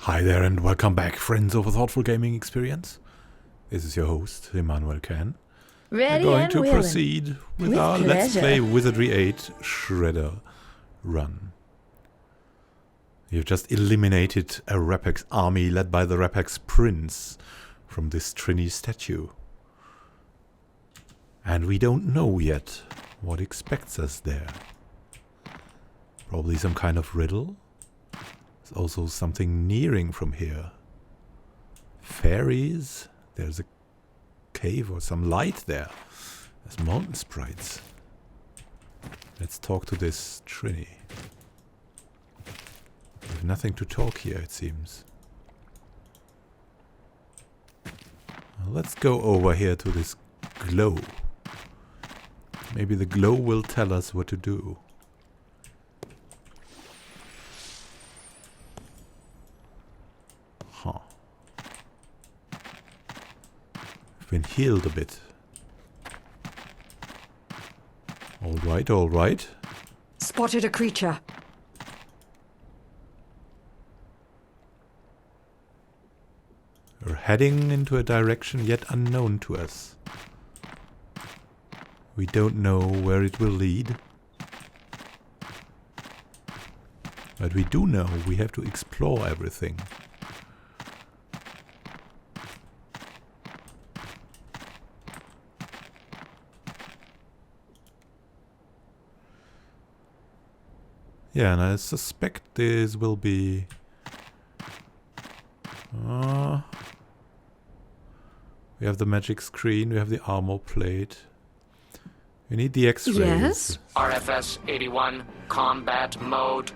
Hi there and welcome back, friends of a thoughtful gaming experience. This is your host, Emmanuel Can. Ready We're going and to willing. proceed with With our Let's pleasure. Play Wizardry 8 Shredder run. You've just eliminated a Rapax army led by the Rapax Prince from this Trini statue. And we don't know yet what expects us there. Probably some kind of riddle. There's also something nearing from here. Fairies? There's a cave or some light there. There's mountain sprites. Let's talk to this Trini. We have nothing to talk here, it seems. Well, let's go over here to this glow. Maybe the glow will tell us what to do. Huh. I've been healed a bit. Alright, alright. Spotted a creature. We're heading into a direction yet unknown to us. We don't know where it will lead. But we do know we have to explore everything. Yeah, and I suspect this will be... we have the magic screen, we have the armor plate. We need the X-rays. Yes? RFS 81, combat mode.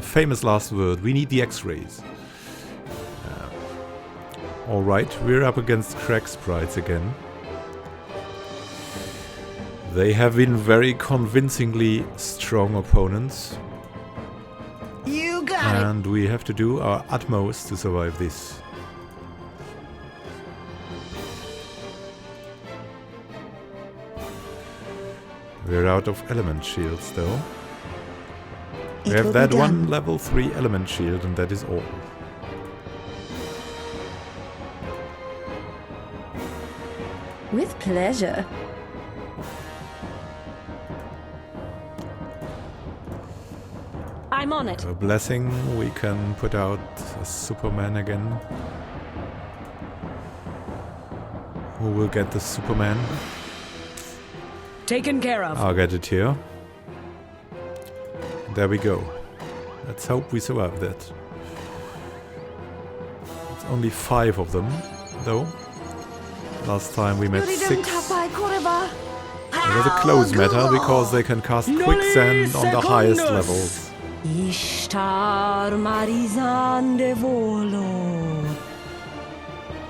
Famous last word. We need the X-rays. Alright, we're up against crack sprites again. They have been very convincingly strong opponents. You got it. And we have to do our utmost to survive this. We're out of element shields though. We It have will that be one done. level 3 element shield and that is all. With pleasure. I'm on it. A blessing, we can put out a Superman again. Who will get the Superman? Taken care of. I'll get it here. There we go. Let's hope we survive that. It's only 5 of them, though. Last time we met 6. It was a close matter because they can cast quicksand on the highest levels. Ishtar Marizande Volo.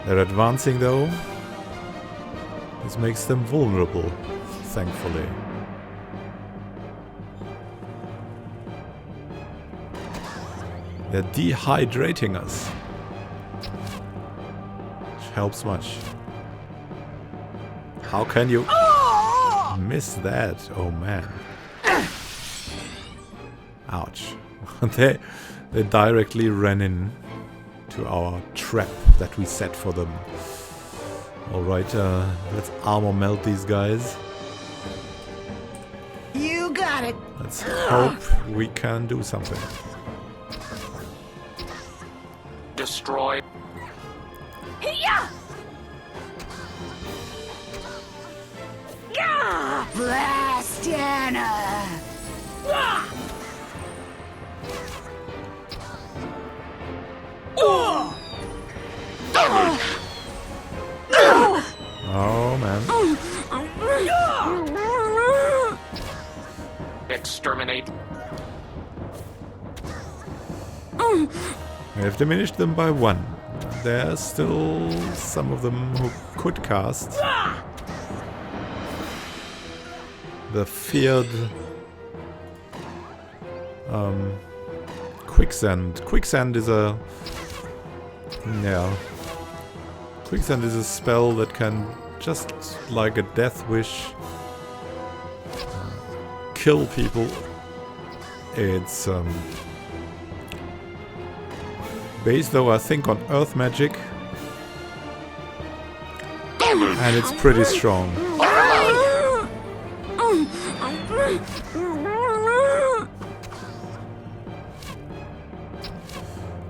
They're advancing though. This makes them vulnerable, thankfully. They're dehydrating us. Which helps much. How can you miss that? Oh man. Ouch. they directly ran in to our trap that we set for them. Alright, let's armor melt these guys. You got it. Let's hope we can do something. Destroy. Blastiana. Oh man. Exterminate. We have diminished them by 1. There's still some of them who could cast. The feared quicksand. Quicksand is a quicksand is a spell that can, just like a death wish, kill people. It's Based though, I think, on earth magic. And it's pretty strong.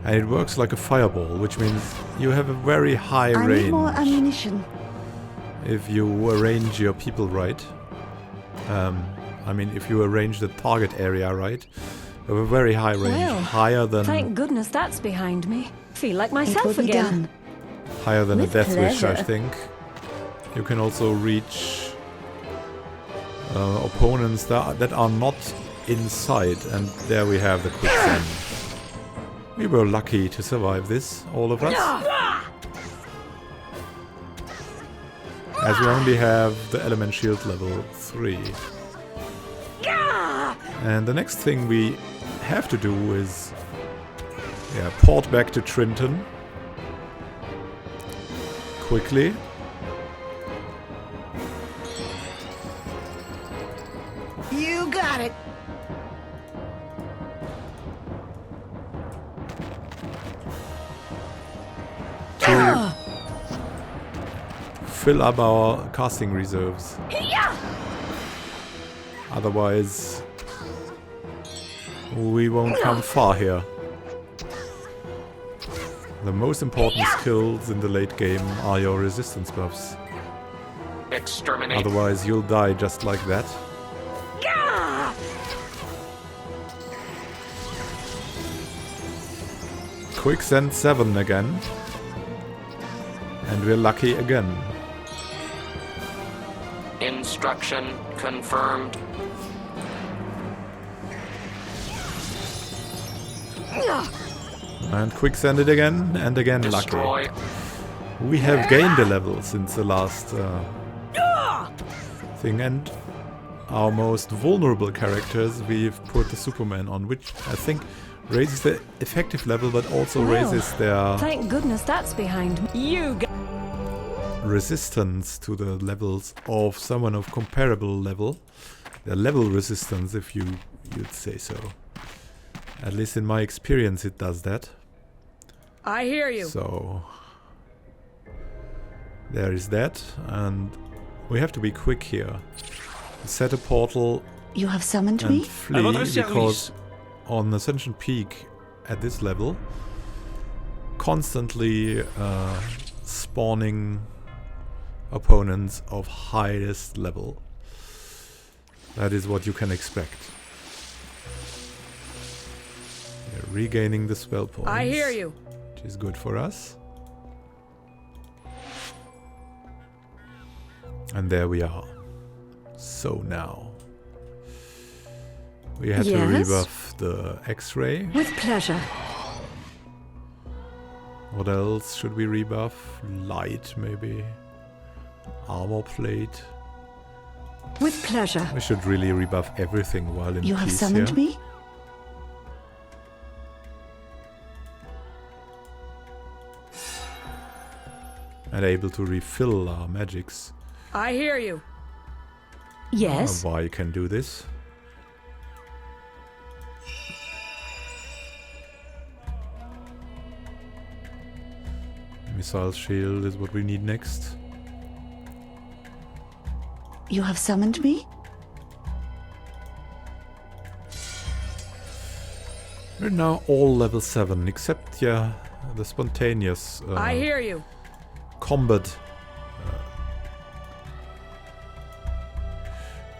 And it works like a fireball, which means you have a very high I range need more ammunition. if you arrange your people right. I mean, if you arrange the target area right, you have a very high range, Well, higher than Thank goodness that's behind me. Feel like It will myself be again. done. higher than a With death wish, I pleasure. think. You can also reach opponents that are not inside, and there we have the quicksand. We were lucky to survive this, all of us. As we only have the element shield level 3. And the next thing we have to do is port back to Trinton. Quickly. You got it. To fill up our casting reserves. Otherwise, we won't come far here. The most important skills in the late game are your resistance buffs. Exterminate. Otherwise, you'll die just like that. Quicksand 7 again. And we're lucky again. Instruction confirmed. And quicksand it again, and again Destroy. lucky. We have gained a level since the last thing, and our most vulnerable characters we've put the Superman on, which I think raises the effective level, but also raises their Thank goodness that's behind me. You got resistance to the levels of someone of comparable level. Their level resistance, if you'd say so. At least in my experience it does that. I hear you. So there is that, and we have to be quick here. Set a portal You have summoned and me? flee, because on Ascension Peak at this level, constantly spawning opponents of highest level. That is what you can expect. We're regaining the spell points. I hear you. Which is good for us. And there we are. So now we had to Yes? rebuff the X-ray. With pleasure. What else should we rebuff? Light, maybe. Armor plate. With pleasure. We should really rebuff everything while in You have peace summoned here. me? And able to refill our magics. I hear you. Yes. Why can do this? Missile shield is what we need next. You have summoned me? We're now all level 7, except, the spontaneous I hear you. combat.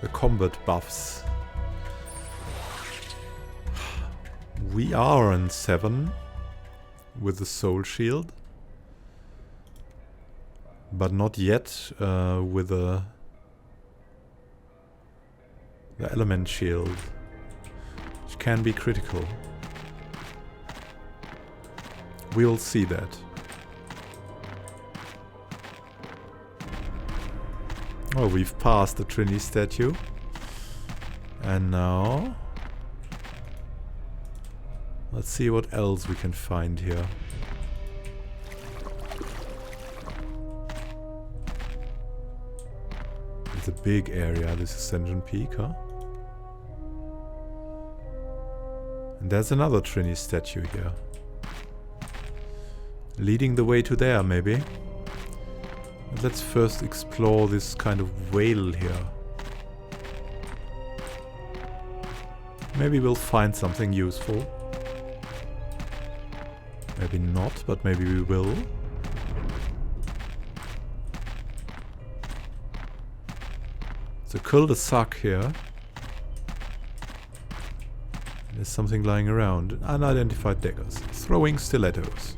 The combat buffs. We are on 7 with the soul shield, but not yet with the element shield, which can be critical. We'll see that. Oh, we've passed the Trini statue. And now let's see what else we can find here. It's a big area, this Ascension Peak, huh? And there's another Trini statue here. leading the way to there, maybe. But let's first explore this kind of whale here. Maybe we'll find something useful. Maybe not, but maybe we will. It's a cul-de-sac here. There's something lying around. Unidentified daggers. Throwing stilettos.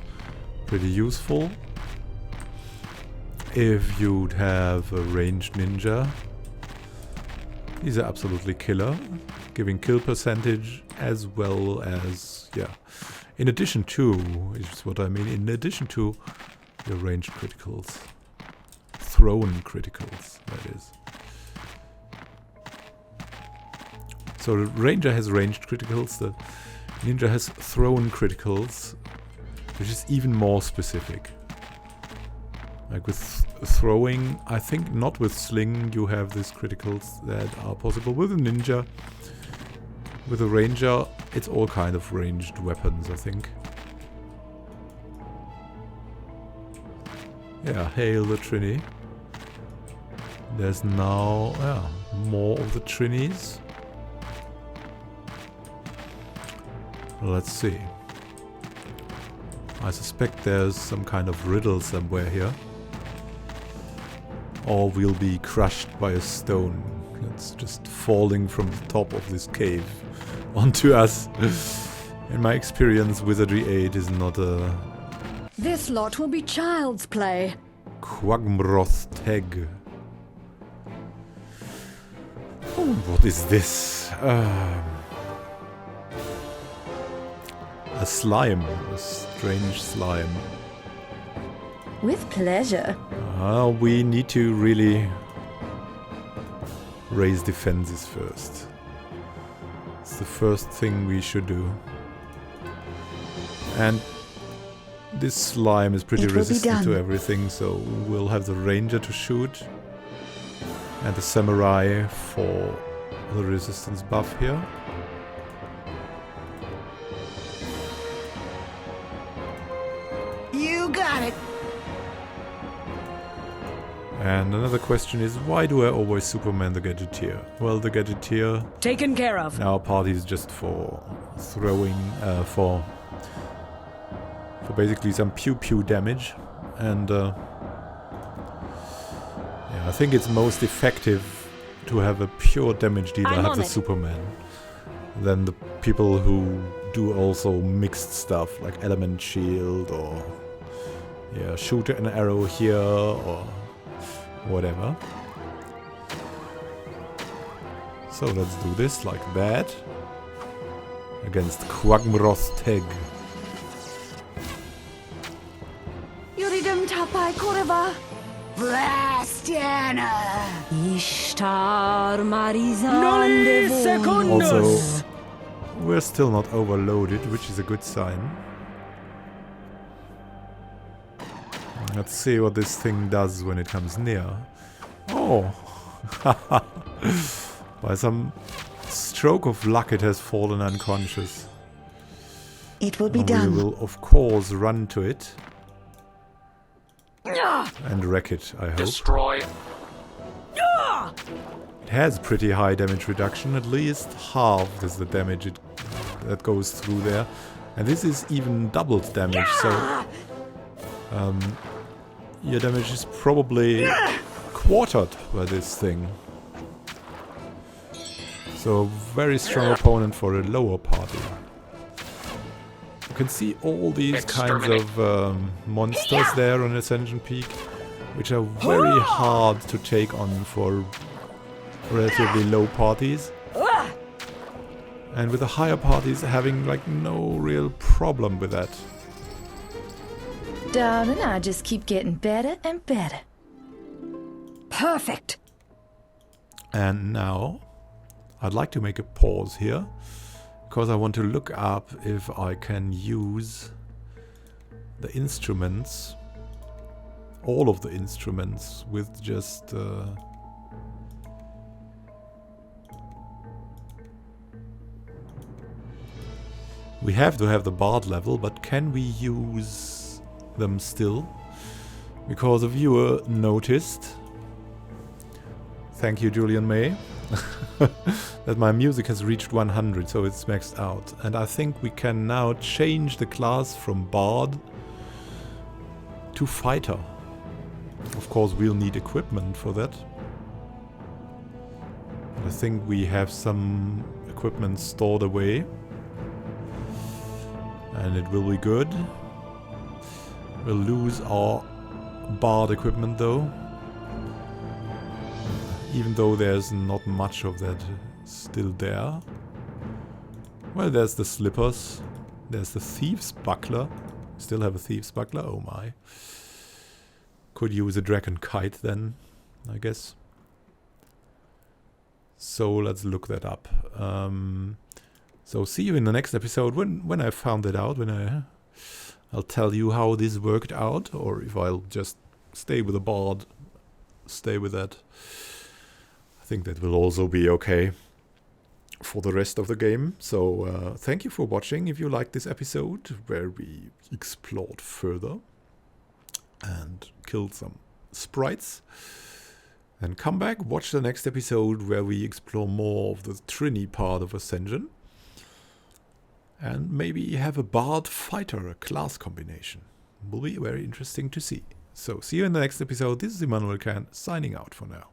Pretty useful. If you'd have a ranged ninja. These are absolutely killer. Giving kill percentage as well as, yeah. In addition to, is what I mean, in addition to your ranged criticals. Thrown criticals, that is. So the ranger has ranged criticals, the ninja has thrown criticals, which is even more specific. Like with throwing, I think not with sling you have these criticals that are possible. With a ninja, with a ranger, it's all kind of ranged weapons, I think. Yeah, hail the Trini. There's now, more of the Trinis. Let's see. I suspect there's some kind of riddle somewhere here. Or we'll be crushed by a stone that's just falling from the top of this cave onto us. In my experience, Wizardry 8 is not a... This lot will be child's play. Quagmroth Teg. Oh, what is this? A slime. A strange slime. With pleasure. We need to really raise defenses first. It's the first thing we should do. And this slime is pretty resistant to everything, so we'll have the ranger to shoot. And the samurai for the resistance buff here. You got it. And another question is, why do I always Superman the Gadgeteer? Well, the Gadgeteer Taken care of. in our party is just for throwing, for basically some pew-pew damage. And yeah, I think it's most effective to have a pure damage dealer have the Superman than the people who do also mixed stuff like element shield or yeah, shoot an arrow here or whatever. So let's do this like that. Against Quagmroth Teg. Yuridum tapai kureva. Vlastiana. Ishtar Marizan. Also, we're still not overloaded, which is a good sign. Let's see what this thing does when it comes near. Oh! By some stroke of luck it has fallen unconscious. It will be And done. we will of course run to it. And wreck it, I hope. Destroy. It has pretty high damage reduction, at least half is the damage that goes through there. And this is even doubled damage, so... your damage is probably quartered by this thing. So, very strong opponent for a lower party. You can see all these kinds of monsters there on Ascension Peak, which are very hard to take on for relatively low parties. And with the higher parties having like no real problem with that. Darling, I just keep getting better and better. Perfect. And now, I'd like to make a pause here, because I want to look up if I can use the instruments, all of the instruments, with just... we have to have the bard level, but can we use them still. Because a viewer noticed, thank you Julian May, that my music has reached 100, so it's maxed out. And I think we can now change the class from Bard to Fighter. Of course we'll need equipment for that. I think we have some equipment stored away. And it will be good. We'll lose our Bard equipment though. Even though there's not much of that still there. Well, there's the slippers. There's the Thief's Buckler. Still have a Thief's Buckler, oh my. Could use a Dragon Kite then, I guess. So let's look that up. So see you in the next episode when I found it out, I'll tell you how this worked out, or if I'll just stay with a Bard, stay with that. I think that will also be okay for the rest of the game. So thank you for watching. If you liked this episode where we explored further and killed some sprites, and come back, watch the next episode where we explore more of the Trini part of Ascension. And maybe have a Bard Fighter class combination. Will be very interesting to see. So see you in the next episode. This is Immanuel Khan signing out for now.